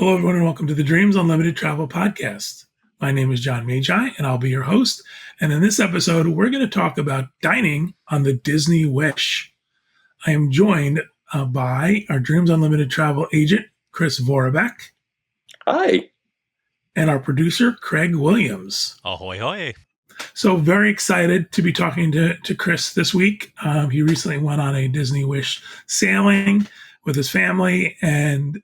Hello, everyone, and welcome to the Dreams Unlimited Travel Podcast. My name is John Magi, and I'll be your host. And in this episode, we're going to talk about dining on the Disney Wish. I am joined by our Dreams Unlimited Travel agent, Chris Vorobek. Hi. And our producer, Craig Williams. Ahoy, hoy. So very excited to be talking to Chris this week. He recently went on a Disney Wish sailing with his family and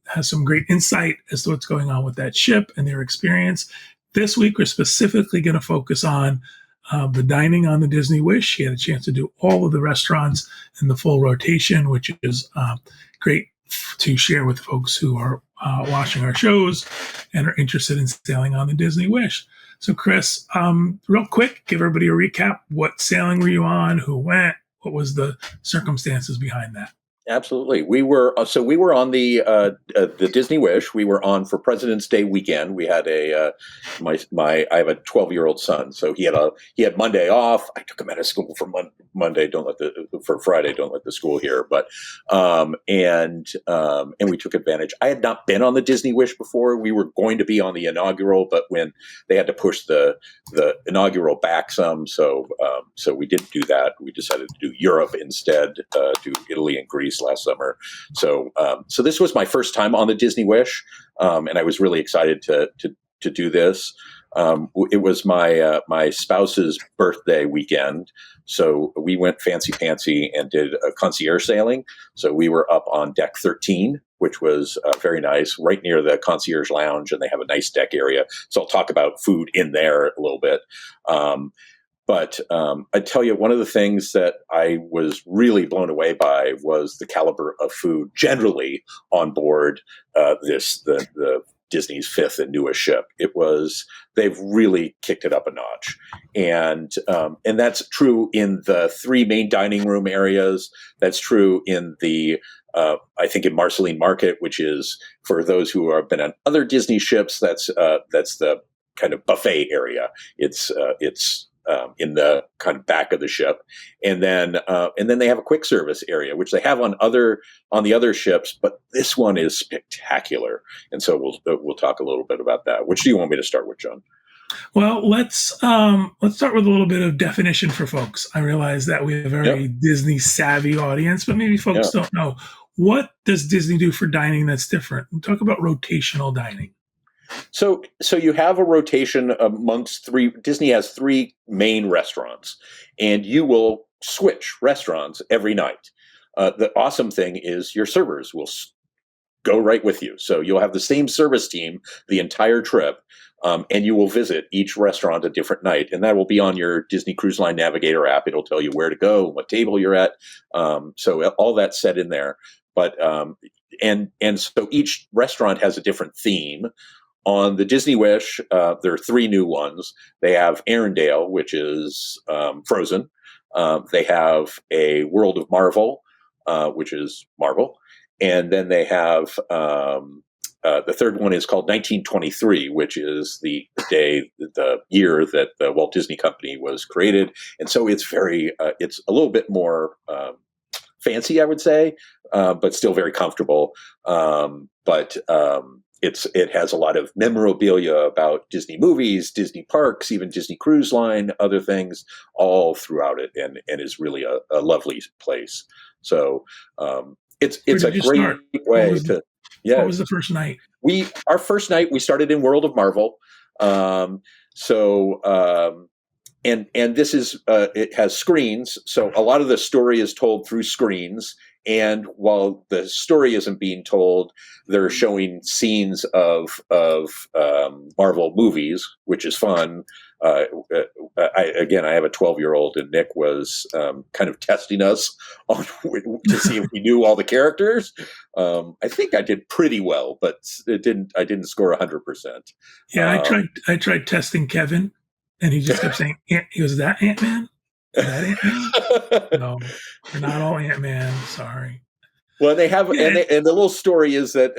has some great insight as to what's going on with that ship and their experience. This week, we're specifically going to focus on the dining on the Disney Wish. He had a chance to do all of the restaurants in the full rotation, which is great to share with folks who are watching our shows and are interested in sailing on the Disney Wish. So, Chris, real quick, give everybody a recap. What sailing were you on? Who went? What was the circumstances behind that? Absolutely. We were on the Disney Wish. We were on for President's Day weekend. We had I have a 12-year-old son, so he had Monday off. I took him out of school for Monday. For Friday. Don't let the school hear. But and we took advantage. I had not been on the Disney Wish before. We were going to be on the inaugural, but when they had to push the inaugural back some, so we didn't do that. We decided to do Europe instead, do Italy and Greece last summer. So this was my first time on the Disney Wish, and I was really excited to do this. It was my spouse's birthday weekend, so we went fancy pantsy and did a concierge sailing. So we were up on deck 13, which was very nice, right near the concierge lounge, and they have a nice deck area. So I'll talk about food in there a little bit. But I tell you, one of the things that I was really blown away by was the caliber of food generally on board the Disney's fifth and newest ship. They've really kicked it up a notch, and that's true in the three main dining room areas. That's true in the I think in Marceline Market, which is for those who have been on other Disney ships. That's the kind of buffet area. It's in the kind of back of the ship, and then they have a quick service area, which they have on the other ships, but this one is spectacular, and so we'll talk a little bit about that. Which do you want me to start with, John? Well, let's start with a little bit of definition for folks. I realize that we have a very Disney savvy audience, but maybe folks don't know, what does Disney do for dining that's different? We'll talk about rotational dining. So you have a rotation amongst three. Disney has three main restaurants, and you will switch restaurants every night. The awesome thing is your servers will go right with you. So you'll have the same service team the entire trip, and you will visit each restaurant a different night. And that will be on your Disney Cruise Line Navigator app. It'll tell you where to go, what table you're at. So all that's set in there. But and so each restaurant has a different theme. On the Disney Wish, there are three new ones. They have Arendelle, which is Frozen. They have a World of Marvel, which is Marvel. And then they have the third one is called 1923, which is the year that the Walt Disney Company was created. And so it's it's a little bit more fancy, I would say, but still very comfortable. It has a lot of memorabilia about Disney movies, Disney parks, even Disney Cruise Line, other things all throughout it, and is really a lovely place. So it's a great way to. Yeah. What was the first night? Our first night we started in World of Marvel. And this is it has screens, so a lot of the story is told through screens. And while the story isn't being told, they're showing scenes of Marvel movies, which is fun. I have a 12-year-old, and Nick was kind of testing us on to see if we knew all the characters. I think I did pretty well, but I didn't score 100%. Yeah, I tried testing Kevin, and he just kept saying, he goes, "Is that Ant-Man? Is that Ant-Man?" No, we're not all Ant-Man. Sorry. Well, they have, Yeah, and the little story is that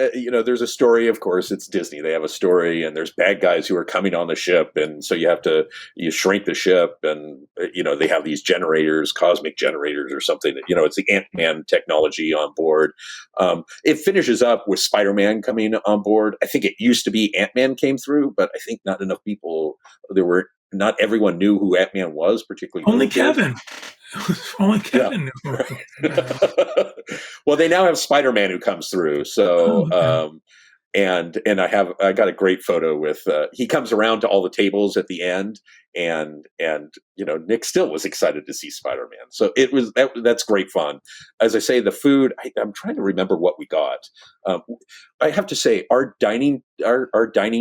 there's a story. Of course, it's Disney. They have a story, and there's bad guys who are coming on the ship, and so you shrink the ship, and they have these generators, cosmic generators, or something. It's the Ant-Man technology on board. It finishes up with Spider-Man coming on board. I think it used to be Ant-Man came through, but I think not enough people. Not everyone knew who Ant-Man was, particularly only little kids. Kevin. Only Yeah. Kevin knew. Well, they now have Spider-Man who comes through. Oh, So, okay. and I got a great photo with he comes around to all the tables at the end, and Nick still was excited to see Spider-Man. So that's great fun. As I say, the food. I'm trying to remember what we got. Um, I have to say, our dining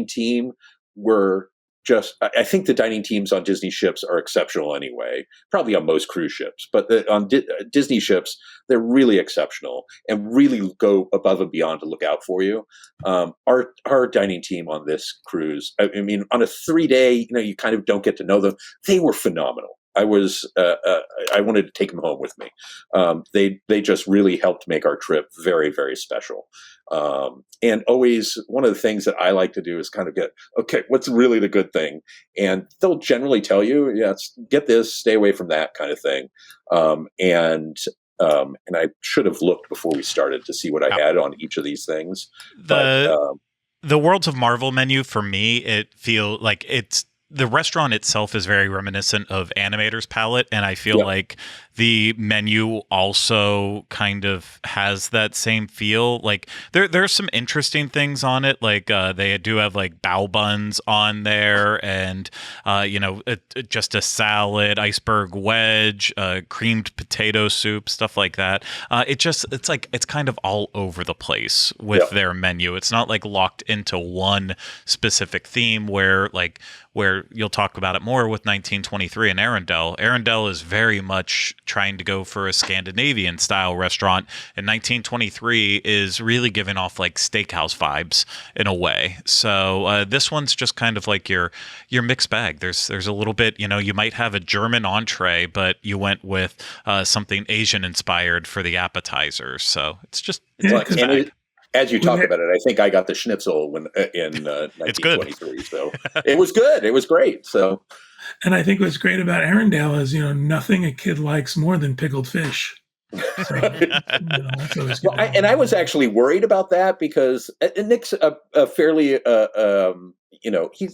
team were just. I think the dining teams on Disney ships are exceptional anyway. Probably on most cruise ships, but on Disney ships, they're really exceptional and really go above and beyond to look out for you. Our dining team on this cruise, I mean, on a 3-day, you kind of don't get to know them. They were phenomenal. I wanted to take them home with me. They just really helped make our trip very, very special. And always one of the things that I like to do is kind of okay, what's really the good thing? And they'll generally tell you, yeah, get this, stay away from that kind of thing. And I should have looked before we started to see what I Yeah. had on each of these things. But The Worlds of Marvel menu, for me, it feel like the restaurant itself is very reminiscent of Animator's Palette, and I feel yeah, like the menu also kind of has that same feel. Like there's some interesting things on it, like they do have like bao buns on there, and just a salad, iceberg wedge, creamed potato soup, stuff like that. It's kind of all over the place with yeah, their menu. It's not like locked into one specific theme where you'll talk about it more with 1923 and Arendelle. Arendelle is very much trying to go for a Scandinavian style restaurant, and 1923 is really giving off like steakhouse vibes in a way. So this one's just kind of like your mixed bag. There's a little bit, you might have a German entree, but you went with something Asian inspired for the appetizers. So it's a Yeah, mixed because bag. as you talk about it, I think I got the schnitzel in It's good. 1923. So it was good. It was great. So and I think what's great about Arendelle is, nothing a kid likes more than pickled fish. So, that's always good. well, I was actually worried about that because Nick's a fairly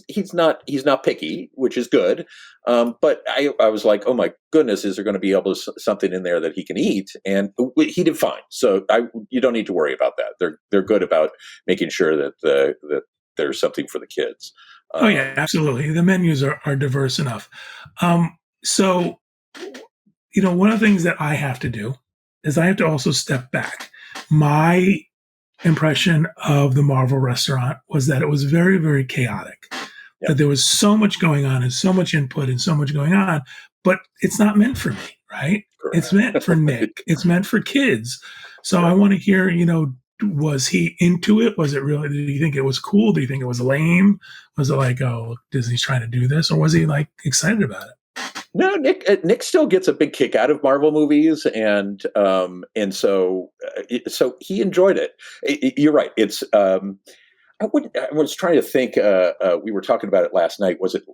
he's not picky, which is good. But I was like, oh my goodness, is there going to be something in there that he can eat? And he did fine. So you don't need to worry about that. They're good about making sure that that there's something for the kids. Oh yeah, absolutely. The menus are diverse enough. So, one of the things that I have to do is I have to also step back. My impression of the Marvel restaurant was that it was very, very chaotic. Yeah. That there was so much going on and so much input and so much going on, but it's not meant for me, right? Correct. It's meant for Nick. It's meant for kids. So I want to hear, was he into it? Was it really, did he think it was cool? Do you think it was lame? Was it like, oh, Disney's trying to do this? Or was he like excited about it? No, Nick still gets a big kick out of Marvel movies, and so he enjoyed it. You're right. It's I was trying to think. We were talking about it last night. Was it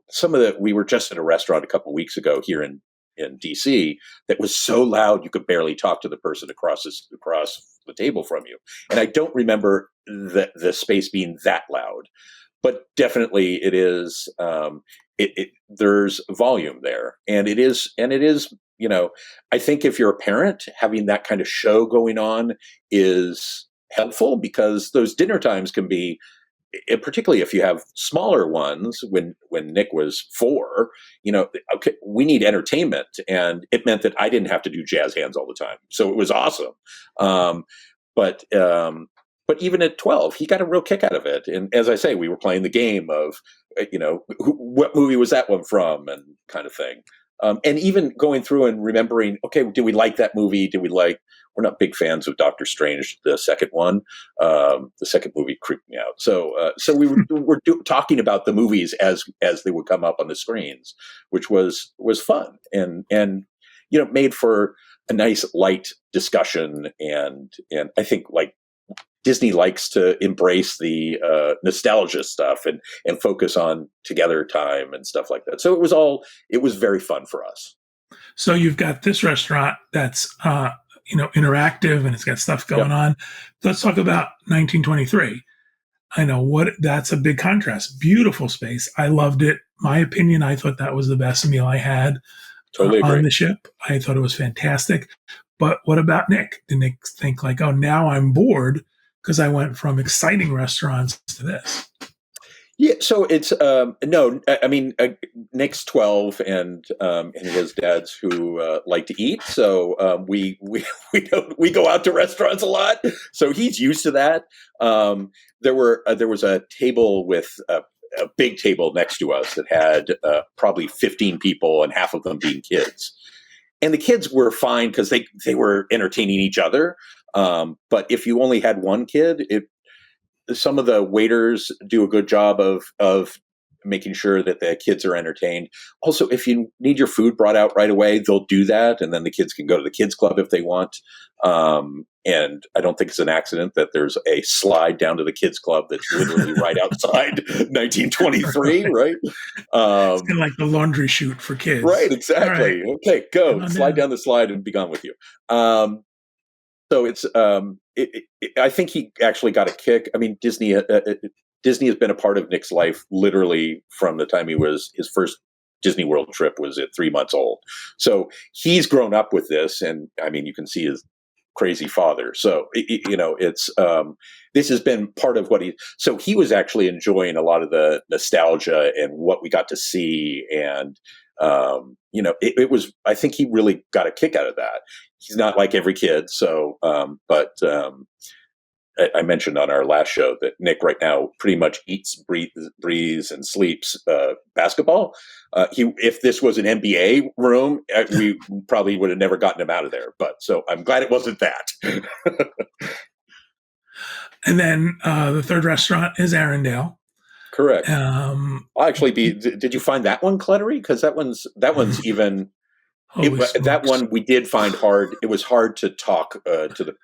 we were just at a restaurant a couple of weeks ago here in DC that was so loud you could barely talk to the person across the table from you. And I don't remember the space being that loud, but definitely it is. There's volume there, and it is. I think if you're a parent, having that kind of show going on is helpful because those dinner times can be, particularly if you have smaller ones. When Nick was 4, okay, we need entertainment, and it meant that I didn't have to do jazz hands all the time, so it was awesome. But even at 12, he got a real kick out of it. And as I say, we were playing the game of, what movie was that one from, and kind of thing. And even going through and remembering, okay, did we like that movie? We're not big fans of Doctor Strange, the second one. The second movie creeped me out. So we were talking about the movies as they would come up on the screens, which was fun and made for a nice light discussion, and I think like Disney likes to embrace the nostalgia stuff and focus on together time and stuff like that. So it was very fun for us. So you've got this restaurant that's interactive and it's got stuff going on. Let's talk about 1923. I know that's a big contrast. Beautiful space. I loved it. My opinion, I thought that was the best meal I had Totally agree. on the ship. I thought it was fantastic. But what about Nick? Did Nick think like, oh, now I'm bored because I went from exciting restaurants to this? Yeah, so it's no. I mean, Nick's 12, and his dad's who like to eat. So we go out to restaurants a lot. So he's used to that. There was a table with a big table next to us that had probably 15 people, and half of them being kids. And the kids were fine because they were entertaining each other. But if you only had one kid, some of the waiters do a good job of making sure that the kids are entertained. Also, if you need your food brought out right away, they'll do that. And then the kids can go to the kids club if they want. And I don't think it's an accident that there's a slide down to the kids club that's literally right outside 1923, right? It's kind of like the laundry chute for kids. Right, exactly. Right. Okay, go. Slide down the slide and be gone with you. So it's, I think he actually got a kick. I mean, Disney has been a part of Nick's life literally from the time his first Disney World trip was at 3 months old. So he's grown up with this, and I mean, you can see his crazy father. So it's this has been part of what so he was actually enjoying a lot of the nostalgia and what we got to see, and it was, I think he really got a kick out of that. He's not like every kid. So, but I mentioned on our last show that Nick right now pretty much eats, breathes, and sleeps basketball. If this was an NBA room, we probably would have never gotten him out of there. But so I'm glad it wasn't that. And then the third restaurant is Arendelle. Correct. I'll actually did you find that one cluttery? Because that one's even. That one we did find hard. It was hard to talk to the.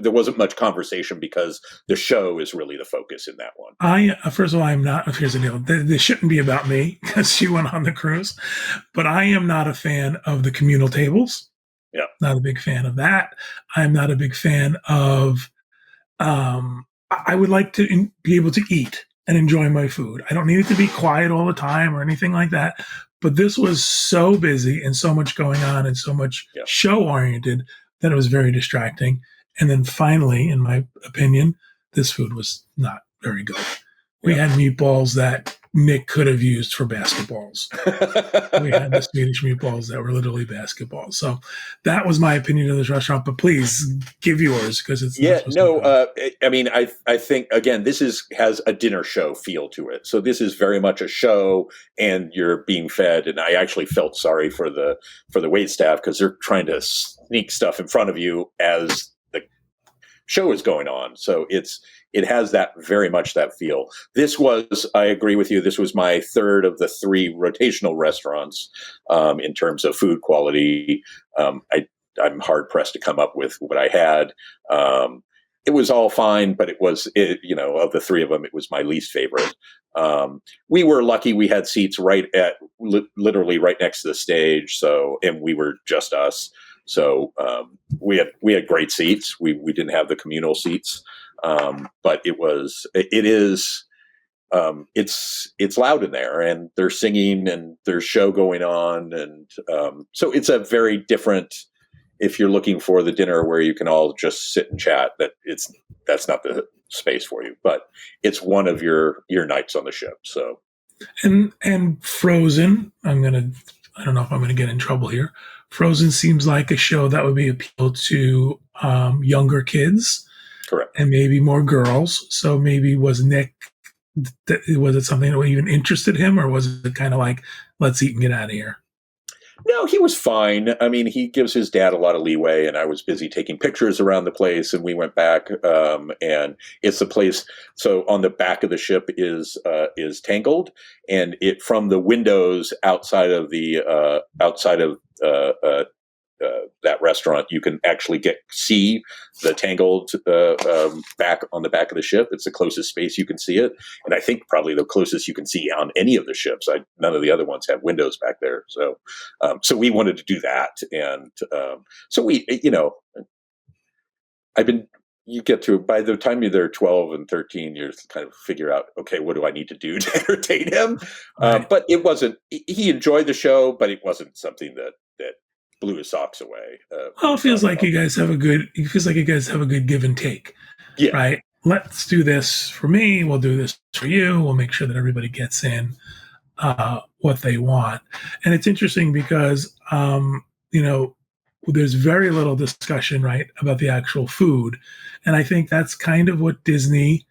There wasn't much conversation because the show is really the focus in that one. First of all, I'm not. Here's the deal. This shouldn't be about me because she went on the cruise, but I am not a fan of the communal tables. Yeah, not a big fan of that. I'm not a big fan of. I would like to be able to eat and enjoy my food. I don't need it to be quiet all the time or anything like that. But this was so busy and so much going on and so much show oriented that it was very distracting. And then finally, in my opinion, this food was not very good. We had meatballs that Nick could have used for basketballs. We had the Swedish meatballs that were literally basketballs. So that was my opinion of this restaurant. But please give yours because it's I mean, I think again, this has a dinner show feel to it. So this is very much a show, and you're being fed. And I actually felt sorry for the wait staff because they're trying to sneak stuff in front of you as the show is going on. So it has that very much that feel. I agree with you. This was my third of the 3 rotational restaurants in terms of food quality. I'm hard pressed to come up with what I had. It was all fine, but of the 3 of them, it was my least favorite. We were lucky; we had seats literally right next to the stage. So, and we were just us. So we had great seats. We didn't have the communal seats. But it's loud in there, and they're singing and there's show going on. And, so it's a very different, if you're looking for the dinner where you can all just sit and chat, that's not the space for you, but it's one of your nights on the ship. So, and Frozen, I don't know if I'm going to get in trouble here. Frozen seems like a show that would be appeal to, younger kids. Correct. And maybe more girls. So maybe was it something that even interested him, or was it kind of like, let's eat and get out of here? No, he was fine. I mean, he gives his dad a lot of leeway, and I was busy taking pictures around the place, and we went back, and it's the place. So on the back of the ship is Tangled, and it from the windows outside of that that restaurant, you can actually see the Tangled back on the back of the ship. It's the closest space you can see it, and I think probably the closest you can see on any of the ships. None of the other ones have windows back there, so we wanted to do that, and so we, I've been. You get to, by the time they're 12 and 13, you kind of figure out, okay, what do I need to do to entertain him? Right. But it wasn't. He enjoyed the show, but it wasn't something that blew his socks away. Well, it feels like you guys have a good. It feels like you guys have a good give and take. Yeah. Right. Let's do this for me. We'll do this for you. We'll make sure that everybody gets in what they want. And it's interesting because there's very little discussion, right, about the actual food. And I think that's kind of what Disney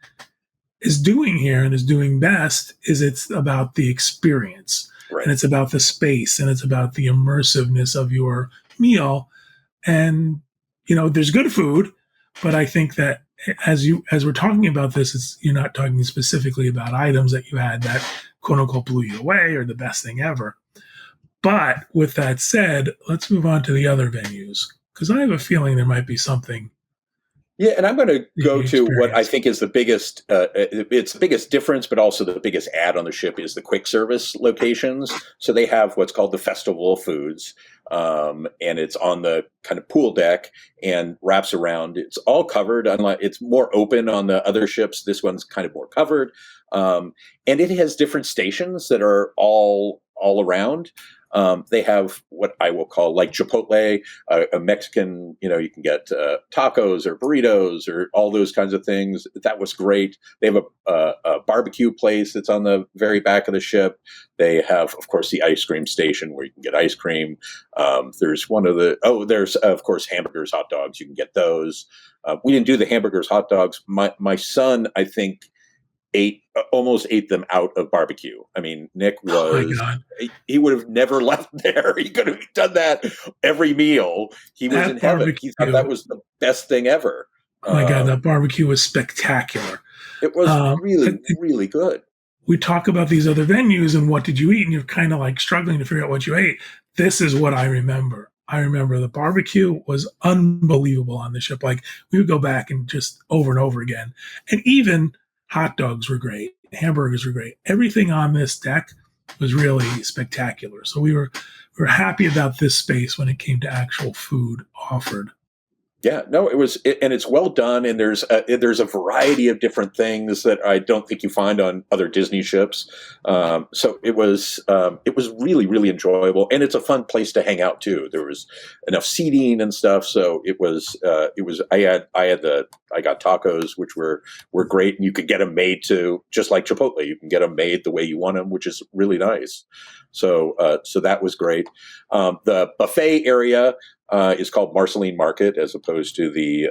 is doing here and is doing best, is it's about the experience. Right. And it's about the space, and it's about the immersiveness of your meal. And, there's good food, but I think that as we're talking about this, you're not talking specifically about items that you had that quote unquote blew you away or the best thing ever. But with that said, let's move on to the other venues, because I have a feeling there might be something. Yeah, and I'm going to go to what I think is the biggest, it's the biggest difference, but also the biggest add on the ship is the quick service locations. So they have what's called the Festival of Foods, and it's on the kind of pool deck and wraps around. It's all covered. Unlike, it's more open on the other ships. This one's kind of more covered, and it has different stations that are all around. They have what I will call like Chipotle, a Mexican, you can get tacos or burritos or all those kinds of things. That was great. They have a barbecue place that's on the very back of the ship. They have, of course, the ice cream station where you can get ice cream. There's there's, of course, hamburgers, hot dogs. You can get those. We didn't do the hamburgers, hot dogs. My son, I think, almost ate them out of barbecue. I mean, Nick he would have never left there. He could have done that every meal. He was in heaven. He thought that was the best thing ever. Oh my God, that barbecue was spectacular. It was really good. We talk about these other venues and what did you eat, and you're kind of like struggling to figure out what you ate. This is what I remember. I remember the barbecue was unbelievable on the ship. Like, we would go back and just over and over again. And even hot dogs were great. Hamburgers were great. Everything on this deck was really spectacular. So we were happy about this space when it came to actual food offered. Yeah, no, and it's well done, and there's a variety of different things that I don't think you find on other Disney ships. So it was really, really enjoyable, and it's a fun place to hang out too. There was enough seating and stuff, so it was. I got tacos, which were great, and you could get them made to just like Chipotle. You can get them made the way you want them, which is really nice. So that was great. The buffet area is called Marceline Market, as opposed to the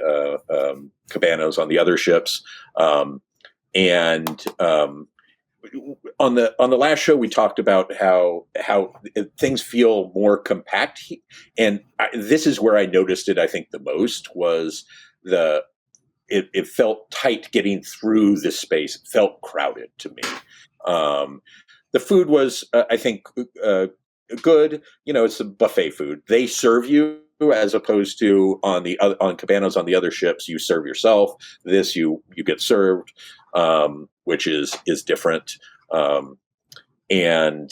cabanas on the other ships. On the last show, we talked about how things feel more compact, and this is where I noticed it. I think the most was it felt tight getting through this space. It felt crowded to me. The food was, I think, good. It's a buffet food. They serve you, as opposed to on cabanas on the other ships, you serve yourself. This you get served, which is different. When you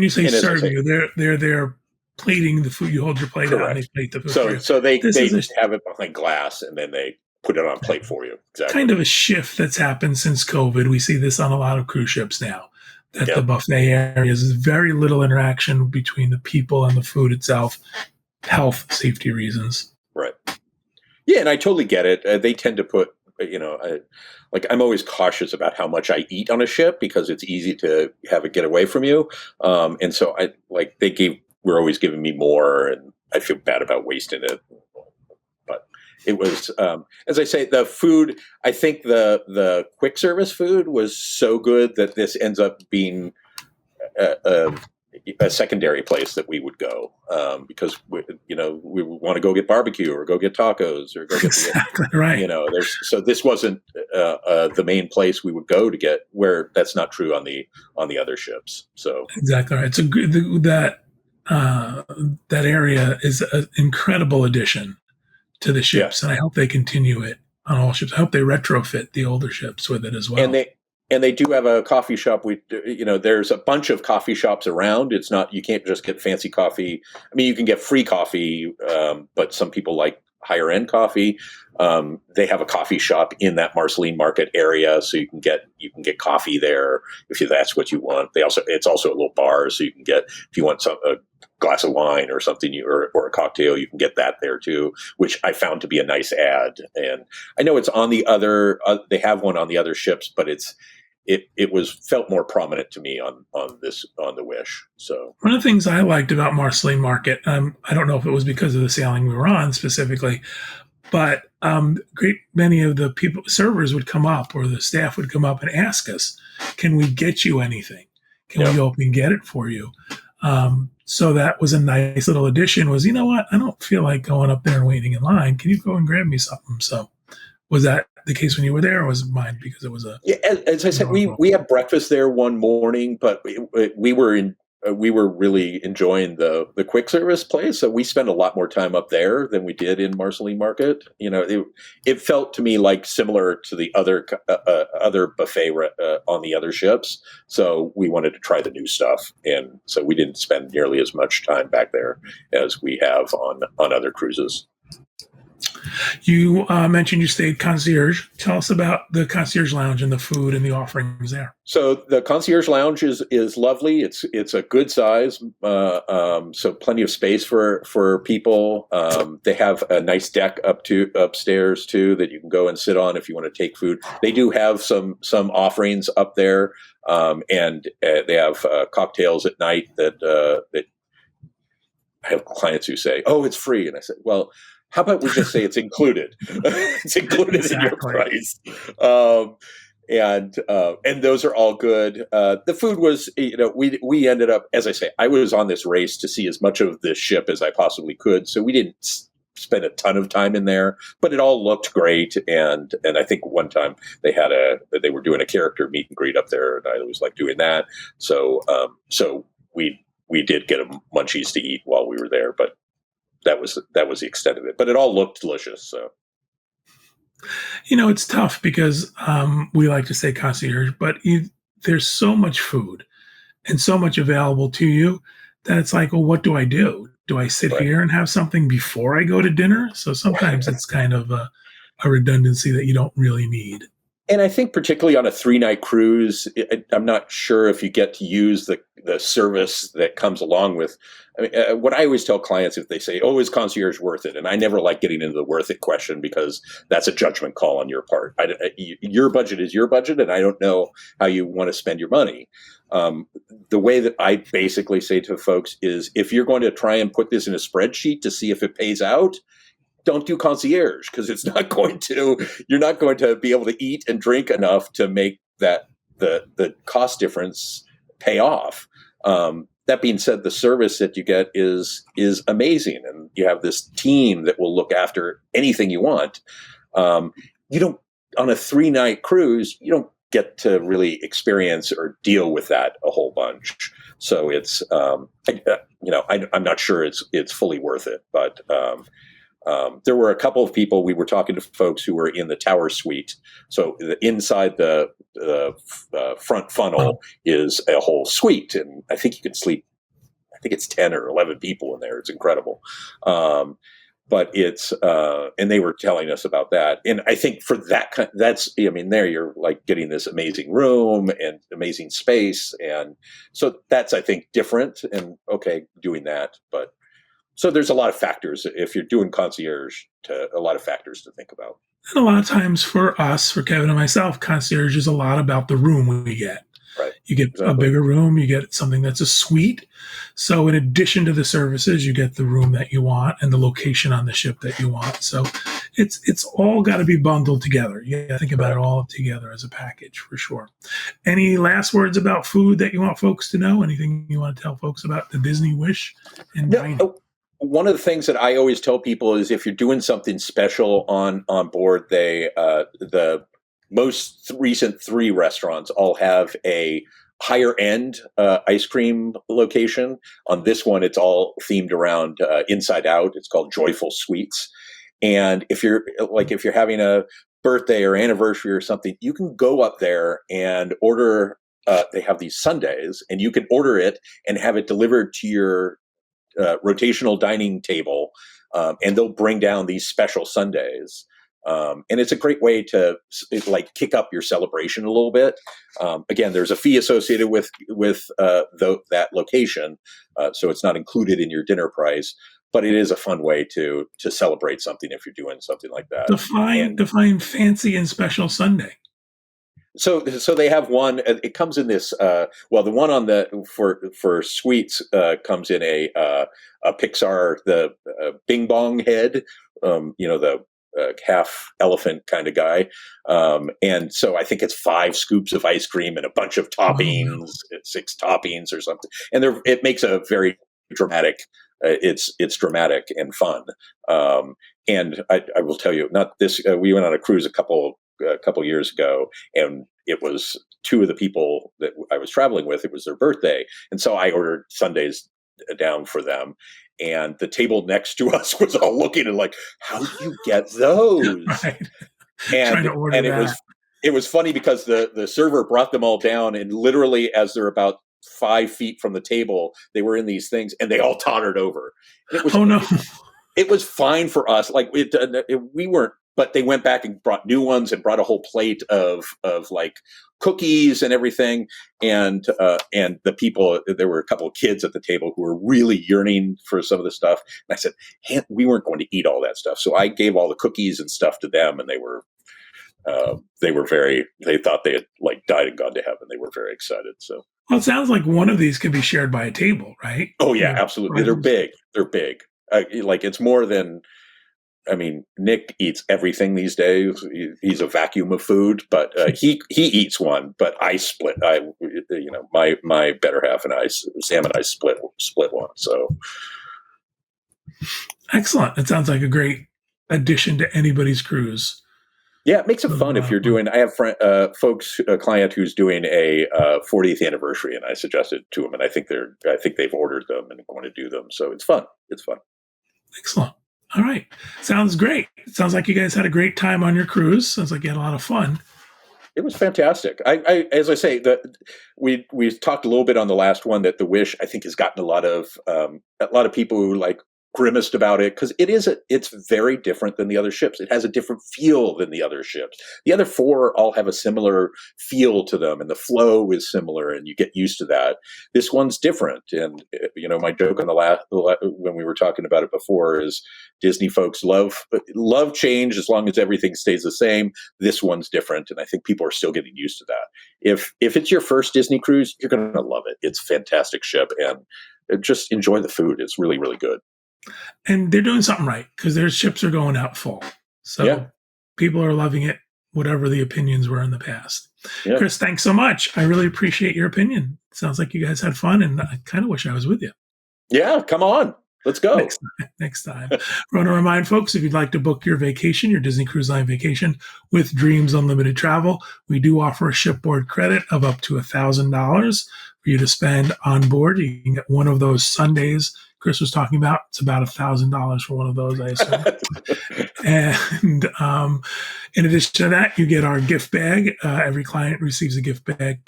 say serve you, they're plating the food. You hold your plate out and they plate the food. So they have it behind glass and then they put it on a plate for you. Exactly. Kind of a shift that's happened since COVID. We see this on a lot of cruise ships now. That the buffet areas is very little interaction between the people and the food itself, health, safety reasons. Right. Yeah, and I totally get it. They tend to put, I'm always cautious about how much I eat on a ship because it's easy to have it get away from you. And so we're always giving me more, and I feel bad about wasting it. But it was, as I say, the food, I think the quick service food was so good that this ends up being a secondary place that we would go because we want to go get barbecue or go get tacos or go get right. So this wasn't the main place we would go to get, where that's not true on the other ships. So exactly right. So that that area is an incredible addition to the Yeah. ships, and I hope they continue it on all ships. I hope they retrofit the older ships with it as well. And they do have a coffee shop. There's a bunch of coffee shops around. It's not, you can't just get fancy coffee. I mean, you can get free coffee, but some people like higher end coffee. They have a coffee shop in that Marceline Market area, so you can get coffee there if that's what you want. It's also a little bar, so you can get, if you want a glass of wine or something, or a cocktail, you can get that there too, which I found to be a nice ad. And I know it's on the other, they have one on the other ships, but it was felt more prominent to me on the Wish. So one of the things I liked about Marceline Market, I don't know if it was because of the sailing we were on specifically, but great many of the servers would come up, or the staff would come up and ask us, "Can we get you anything? Can we go up and get it for you?" So that was a nice little addition. Was, you know what? I don't feel like going up there and waiting in line. Can you go and grab me something? So was that the case when you were there, or was it mine because it was a? Yeah, as I said, we had breakfast there one morning, but we were really enjoying the quick service place, so we spent a lot more time up there than we did in Marceline Market. It felt to me like similar to the other buffet on the other ships, so we wanted to try the new stuff, and so we didn't spend nearly as much time back there as we have on other cruises. You mentioned you stayed concierge. Tell us about the concierge lounge and the food and the offerings there. So the concierge lounge is lovely. It's a good size, so plenty of space for people. They have a nice deck upstairs too that you can go and sit on if you want to take food. They do have some offerings up there, and they have cocktails at night that I have clients who say, "Oh, it's free," and I said, "Well, how about we just say it's included? It's included in your price." And those are all good. The food was, we ended up, as I say, I was on this race to see as much of the ship as I possibly could, so we didn't spend a ton of time in there, but it all looked great. And I think one time they were doing a character meet and greet up there, and I always like doing that. So we did get munchies to eat while we were there, but that was the extent of it. But it all looked delicious. So, it's tough because we like to say concierge, but there's so much food and so much available to you that it's like, well, what do I do? Do I sit here and have something before I go to dinner? So sometimes it's kind of a redundancy that you don't really need. And I think particularly on a 3-night cruise, I'm not sure if you get to use the service that comes along with. I mean, what I always tell clients, if they say, "Oh, is concierge worth it?" And I never like getting into the worth it question, because that's a judgment call on your part. Your budget is your budget, and I don't know how you want to spend your money. The way that I basically say to folks is, if you're going to try and put this in a spreadsheet to see if it pays out, don't do concierge, because you're not going to be able to eat and drink enough to make that the cost difference pay off. That being said, the service that you get is amazing, and you have this team that will look after anything you want. You don't, on a 3-night cruise, you don't get to really experience or deal with that a whole bunch. So it's I'm not sure it's fully worth it, but there were a couple of people, we were talking to folks who were in the tower suite. So inside the front funnel is a whole suite, and I think you can sleep, I think it's 10 or 11 people in there. It's incredible. But it's, and they were telling us about that. And I think for that there you're like getting this amazing room and amazing space. And so that's, I think, different, and okay, doing that. But so there's a lot of factors if you're doing concierge, a lot of factors to think about. And a lot of times for us, for Kevin and myself, concierge is a lot about the room we get. Right. You get a bigger room, you get something that's a suite. So in addition to the services, you get the room that you want and the location on the ship that you want. So it's all got to be bundled together. You got to think about it all together as a package, for sure. Any last words about food that you want folks to know? Anything you want to tell folks about the Disney Wish and dining? One of the things that I always tell people is, if you're doing something special on board, the most recent 3 restaurants all have a higher end ice cream location. On this one, it's all themed around Inside Out. It's called Joyful Sweets. And if you're having a birthday or anniversary or something, you can go up there and order. They have these sundaes, and you can order it and have it delivered to your rotational dining table, and they'll bring down these special sundaes. And it's a great way to kick up your celebration a little bit. Again, there's a fee associated with that location, so it's not included in your dinner price. But it is a fun way to celebrate something if you're doing something like that. Define fancy and special Sunday. So they have one. It comes in this. The one on for sweets comes in a Pixar Bing Bong head. The half elephant kind of guy. And so I think it's 5 scoops of ice cream and a bunch of toppings, 6 toppings or something. And it makes a very dramatic. It's dramatic and fun. And I will tell you, not this. We went on a cruise a couple years ago, and it was 2 of the people that I was traveling with. It was their birthday, and so I ordered sundaes down for them. And the table next to us was all looking and like, how do you get those? Right. And it was funny because the server brought them all down, and literally as they're about 5 feet from the table, they were in these things and they all tottered over. It was, no. It was fine for us. We weren't, but they went back and brought new ones and brought a whole plate of like cookies and everything. And the people, there were a couple of kids at the table who were really yearning for some of the stuff. And I said, hey, we weren't going to eat all that stuff. So I gave all the cookies and stuff to them, and they thought they had died and gone to heaven. They were very excited. So. Well, it sounds like one of these could be shared by a table, right? Oh yeah, absolutely. They're big. It's more than, Nick eats everything these days. He's a vacuum of food, but he eats one. But I split. My better half and I, Sam and I, split one. So excellent. It sounds like a great addition to anybody's cruise. Yeah, it makes it fun if you're doing. I have a client who's doing a 40th anniversary, and I suggested to him, and I think they've ordered them and going to do them. So it's fun. It's fun. Excellent. All right, sounds great. It sounds like you guys had a great time on your cruise. Sounds like you had a lot of fun. It was fantastic. As I say, we talked a little bit on the last one that the Wish, I think, has gotten a lot of people who grimaced about it because it's very different than the other ships. It has a different feel than the other ships. The other 4 all have a similar feel to them, and the flow is similar, and you get used to that. This one's different, and my joke on when we were talking about it before is Disney folks love change as long as everything stays the same. This one's different, and I think people are still getting used to that. If it's your first Disney cruise, you're going to love it. It's a fantastic ship, and just enjoy the food. It's really, really good. And they're doing something right because their ships are going out full. So people are loving it, whatever the opinions were in the past. Yeah. Chris, thanks so much. I really appreciate your opinion. Sounds like you guys had fun, and I kind of wish I was with you. Yeah, come on. Let's go. Next time. I want to remind folks, if you'd like to book your vacation, your Disney Cruise Line vacation with Dreams Unlimited Travel, we do offer a shipboard credit of up to $1,000 for you to spend on board. You can get one of those Sundays Chris was talking about. It's about $1,000 for one of those, I assume. And in addition to that, you get our gift bag. Every client receives a gift bag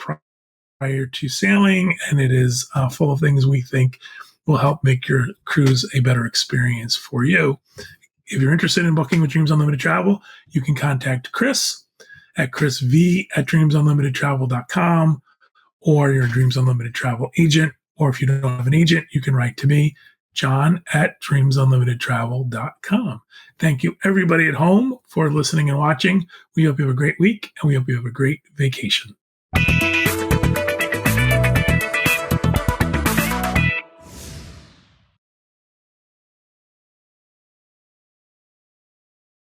prior to sailing, and it is full of things we think will help make your cruise a better experience for you. If you're interested in booking with Dreams Unlimited Travel, you can contact Chris at chrisv@dreamsunlimitedtravel.com or your Dreams Unlimited Travel agent. Or if you don't have an agent, you can write to me, john@dreamsunlimitedtravel.com. Thank you, everybody at home, for listening and watching. We hope you have a great week, and we hope you have a great vacation.